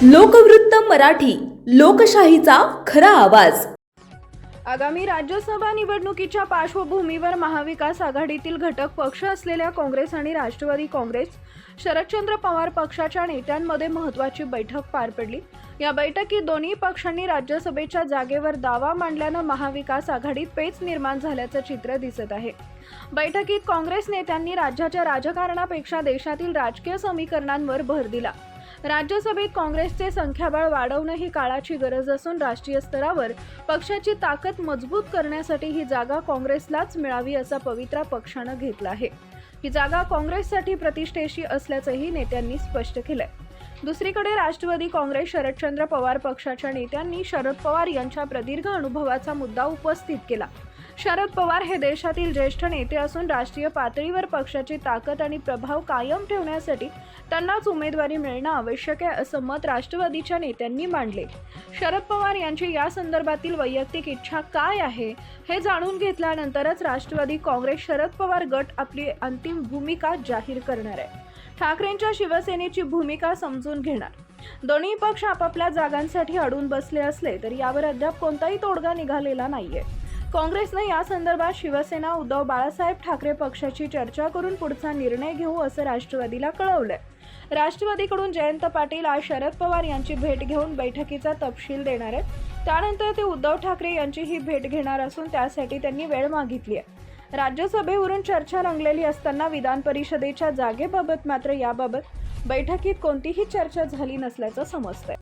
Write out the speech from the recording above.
लोकवृत्त मराठी, लोकशाहीचा खरा आवाज। आगामी राज्यसभा निवडणुकीच्या पार्श्वभूमीवर महाविकास आघाडीतील घटक पक्ष असलेल्या काँग्रेस आणि राष्ट्रवादी काँग्रेस, शरदचंद्र पवार पक्षाच्या नेत्यांमध्ये महत्त्वाची बैठक पार पडली। या बैठकीत दोन्ही पक्षांनी राज्यसभेच्या जागेवर दावा मांडल्यानं महाविकास आघाडीत पेच निर्माण झाल्याचं चित्र दिसत आहे। बैठकीत काँग्रेस नेत्यांनी राज्याच्या राजकारणापेक्षा देशातील राजकीय समीकरणांवर भर दिला। राज्यसभेत काँग्रेसचे संख्याबळ वाढवणं ही काळाची गरज असून राष्ट्रीय स्तरावर पक्षाची ताकद मजबूत करण्यासाठी ही जागा काँग्रेसलाच मिळावी असा पवित्रा पक्षानं घेतला आहे। ही जागा काँग्रेससाठी प्रतिष्ठेची असल्याचंही नेत्यांनी स्पष्ट केलंय। दुसरीकडे राष्ट्रवादी काँग्रेस शरदचंद्र पवार पक्षाच्या नेत्यांनी शरद पवार यांच्या प्रदीर्घ अनुभवाचा मुद्दा उपस्थित केला। शरद पवार हे देशातील ज्येष्ठ नेते असून राष्ट्रीय पातळीवर पक्षाची ताकद आणि प्रभाव कायम ठेवण्यासाठी त्यांनाच उमेदवारी मिळणं आवश्यक आहे असं मत राष्ट्रवादीच्या नेत्यांनी मांडले। शरद पवार यांची या संदर्भातील वैयक्तिक इच्छा काय आहे हे जाणून घेतल्यानंतरच राष्ट्रवादी काँग्रेस शरद पवार गट आपली अंतिम भूमिका जाहीर करणार आहे। ठाकरेंच्या शिवसेनेची भूमिका समजून घेणार। दोन्ही पक्ष आपापल्या जागांसाठी अडून बसले असले तरी यावर अद्याप कोणताही तोडगा निघालेला नाहीये। काँग्रेसने या संदर्भात शिवसेना उद्धव बाळासाहेब ठाकरे पक्षाची चर्चा करून पुढचा निर्णय घेऊ असं राष्ट्रवादीला कळवलंय। राष्ट्रवादीकडून जयंत पाटील आज शरद पवार यांची भेट घेऊन बैठकीचा तपशील देणार आहेत। त्यानंतर ते उद्धव ठाकरे यांची ही भेट घेणार असून त्यासाठी त्यांनी वेळ मागितली आहे। राज्यसभेवरून चर्चा रंगलेली असताना विधान परिषदेच्या जागेबाबत मात्र याबाबत बैठकीत कोणतीही चर्चा झाली नसल्याचं समजतंय।